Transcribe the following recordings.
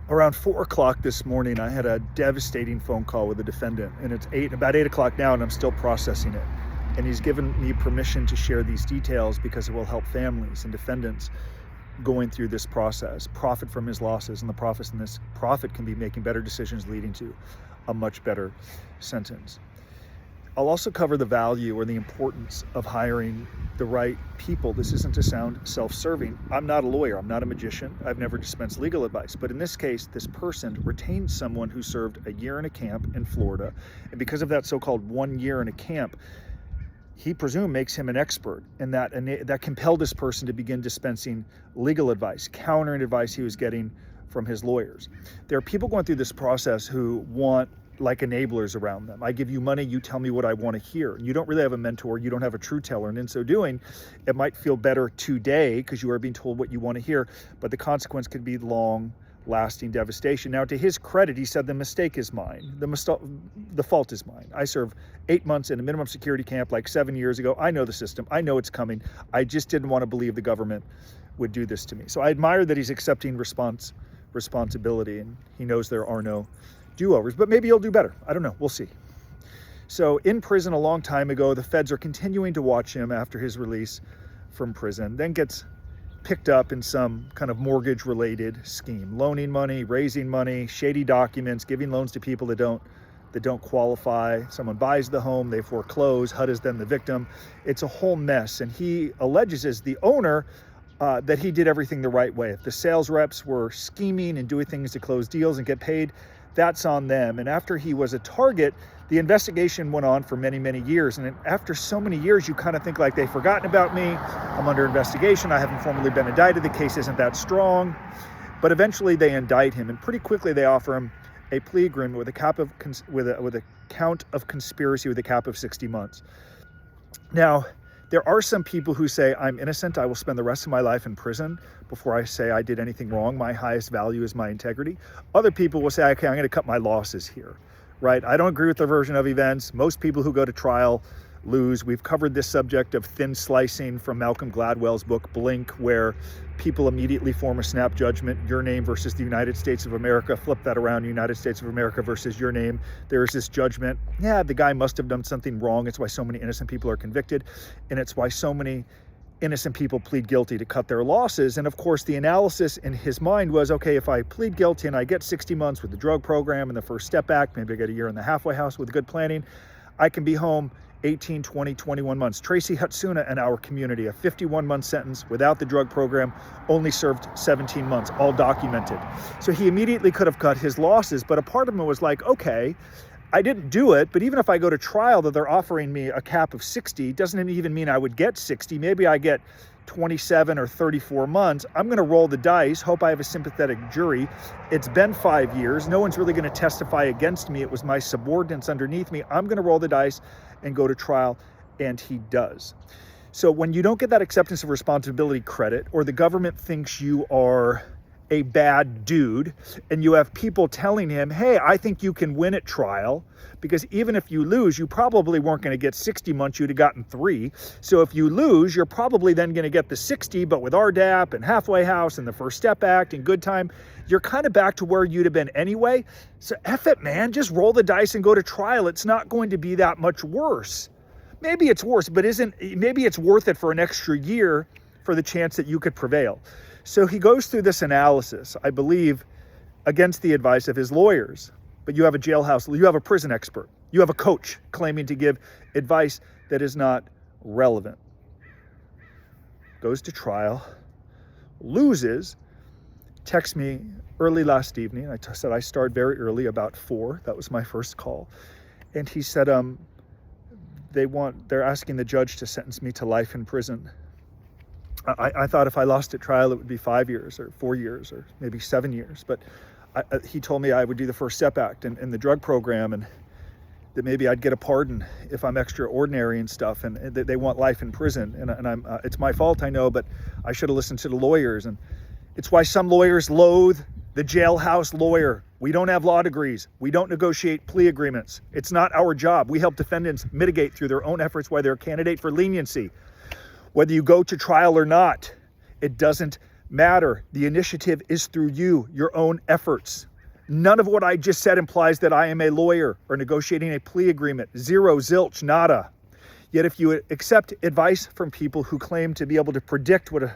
Around 4 o'clock this morning, I had a devastating phone call with the defendant, and it's about 8 o'clock now, and I'm still processing it. And he's given me permission to share these details because it will help families and defendants going through this process profit from his losses, and the profits in this profit can be making better decisions leading to a much better sentence. I'll also cover the value or the importance of hiring the right people. This isn't to sound self-serving. I'm not a lawyer. I'm not a magician. I've never dispensed legal advice. But in this case, this person retained someone who served a year in a camp in Florida. And because of that so-called 1 year in a camp, he presumed makes him an expert, and that compelled this person to begin dispensing legal advice, countering advice he was getting from his lawyers. There are people going through this process who want like enablers around them. I give you money, you tell me what I want to hear. You don't really have a mentor, you don't have a truth teller, and in so doing, it might feel better today because you are being told what you want to hear, but the consequence could be long-lasting devastation. Now, to his credit, he said the mistake is mine. The fault is mine. I served 8 months in a minimum security camp like 7 years ago. I know the system. I know it's coming. I just didn't want to believe the government would do this to me. So I admire that he's accepting responsibility, and he knows there are no do-overs, but maybe he'll do better. I don't know. We'll see. So in prison a long time ago, the feds are continuing to watch him after his release from prison, then gets picked up in some kind of mortgage-related scheme, loaning money, raising money, shady documents, giving loans to people that don't qualify. Someone buys the home, they foreclose, HUD is then the victim. It's a whole mess, and he alleges as the owner that he did everything the right way. If the sales reps were scheming and doing things to close deals and get paid, that's on them. And after he was a target, the investigation went on for many, many years. And after so many years, you kind of think like, they've forgotten about me. I'm under investigation. I haven't formally been indicted. The case isn't that strong. But eventually they indict him, and pretty quickly they offer him a plea agreement with a count of conspiracy with a cap of 60 months. Now, there are some people who say, I'm innocent, I will spend the rest of my life in prison before I say I did anything wrong. My highest value is my integrity. Other people will say, okay, I'm going to cut my losses here, right? I don't agree with their version of events. Most people who go to trial lose. We've covered this subject of thin slicing from Malcolm Gladwell's book, Blink, where people immediately form a snap judgment, your name versus the United States of America, flip that around, United States of America versus your name. There's this judgment, yeah, the guy must have done something wrong. It's why so many innocent people are convicted, and it's why so many innocent people plead guilty to cut their losses. And of course, the analysis in his mind was, okay, if I plead guilty and I get 60 months with the drug program and the First Step Act, maybe I get a year in the halfway house with good planning, I can be home 18, 20, 21 months. Tracy Hatsuna in our community, a 51-month sentence without the drug program, only served 17 months, all documented. So he immediately could have cut his losses, but a part of him was like, okay, I didn't do it, but even if I go to trial that they're offering me a cap of 60, doesn't even mean I would get 60. Maybe I get 27 or 34 months. I'm going to roll the dice, hope I have a sympathetic jury. It's been 5 years. No one's really going to testify against me. It was my subordinates underneath me. I'm going to roll the dice and go to trial, and he does. So when you don't get that acceptance of responsibility credit, or the government thinks you are a bad dude, and you have people telling him, hey, I think you can win at trial, because even if you lose, you probably weren't going to get 60 months, you'd have gotten 3. So if you lose, you're probably then going to get the 60, but with RDAP and halfway house and the First Step Act and good time, you're kind of back to where you'd have been anyway. So F it, man, just roll the dice and go to trial. It's not going to be that much worse. Maybe it's worse, but maybe it's worth it for an extra year for the chance that you could prevail. So he goes through this analysis, I believe, against the advice of his lawyers. But you have a jailhouse, you have a prison expert, you have a coach claiming to give advice that is not relevant. Goes to trial, loses, texts me early last evening. I said I start very early, about 4. That was my first call. And he said, they're asking the judge to sentence me to life in prison. I thought if I lost at trial, it would be 5 years or 4 years or maybe 7 years. But he told me I would do the First Step Act and the drug program, and that maybe I'd get a pardon if I'm extraordinary and stuff, and that they want life in prison. And it's my fault, I know, but I should have listened to the lawyers. And it's why some lawyers loathe the jailhouse lawyer. We don't have law degrees. We don't negotiate plea agreements. It's not our job. We help defendants mitigate through their own efforts why they're a candidate for leniency. Whether you go to trial or not, it doesn't matter. The initiative is through you, your own efforts. None of what I just said implies that I am a lawyer or negotiating a plea agreement. Zero, zilch, nada. Yet if you accept advice from people who claim to be able to predict what a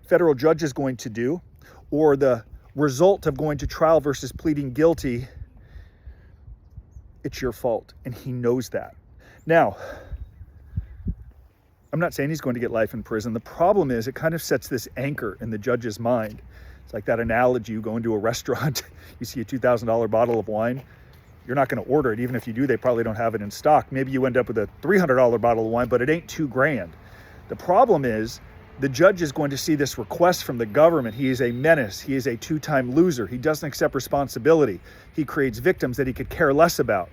federal judge is going to do, or the result of going to trial versus pleading guilty, it's your fault. And he knows that. Now, I'm not saying he's going to get life in prison. The problem is it kind of sets this anchor in the judge's mind. It's like that analogy, you go into a restaurant, you see a $2,000 bottle of wine, you're not going to order it. Even if you do, they probably don't have it in stock. Maybe you end up with a $300 bottle of wine, but it ain't $2,000. The problem is the judge is going to see this request from the government. He is a menace. He is a two-time loser. He doesn't accept responsibility. He creates victims that he could care less about.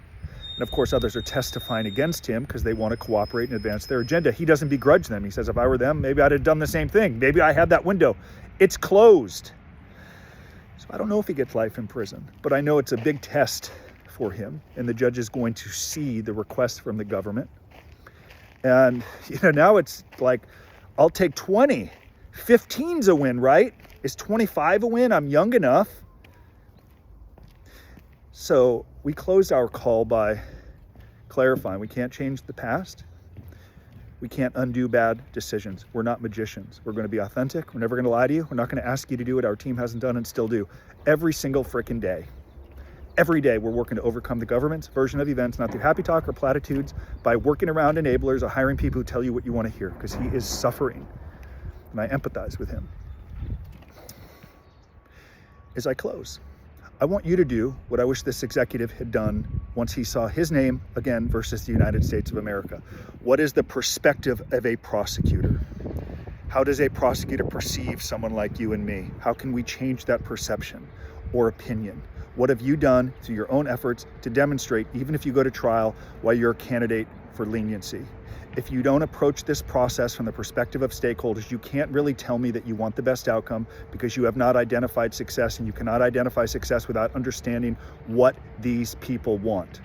And of course, others are testifying against him because they want to cooperate and advance their agenda. He doesn't begrudge them. He says, if I were them, maybe I'd have done the same thing. Maybe I had that window. It's closed. So I don't know if he gets life in prison, but I know it's a big test for him. And the judge is going to see the request from the government. And, now it's like, I'll take 20. 15's a win, right? Is 25 a win? I'm young enough. So we closed our call by clarifying we can't change the past. We can't undo bad decisions. We're not magicians. We're going to be authentic. We're never going to lie to you. We're not going to ask you to do what our team hasn't done and still do. Every single frickin' day. Every day we're working to overcome the government's version of events, not through happy talk or platitudes, by working around enablers or hiring people who tell you what you want to hear, because he is suffering. And I empathize with him. As I close, I want you to do what I wish this executive had done once he saw his name again versus the United States of America. What is the perspective of a prosecutor? How does a prosecutor perceive someone like you and me? How can we change that perception or opinion? What have you done through your own efforts to demonstrate, even if you go to trial, why you're a candidate for leniency? If you don't approach this process from the perspective of stakeholders, you can't really tell me that you want the best outcome, because you have not identified success, and you cannot identify success without understanding what these people want.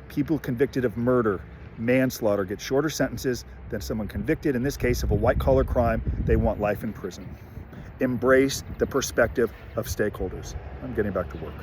People convicted of murder, manslaughter get shorter sentences than someone convicted, in this case, of a white-collar crime. They want life in prison. Embrace the perspective of stakeholders. I'm getting back to work.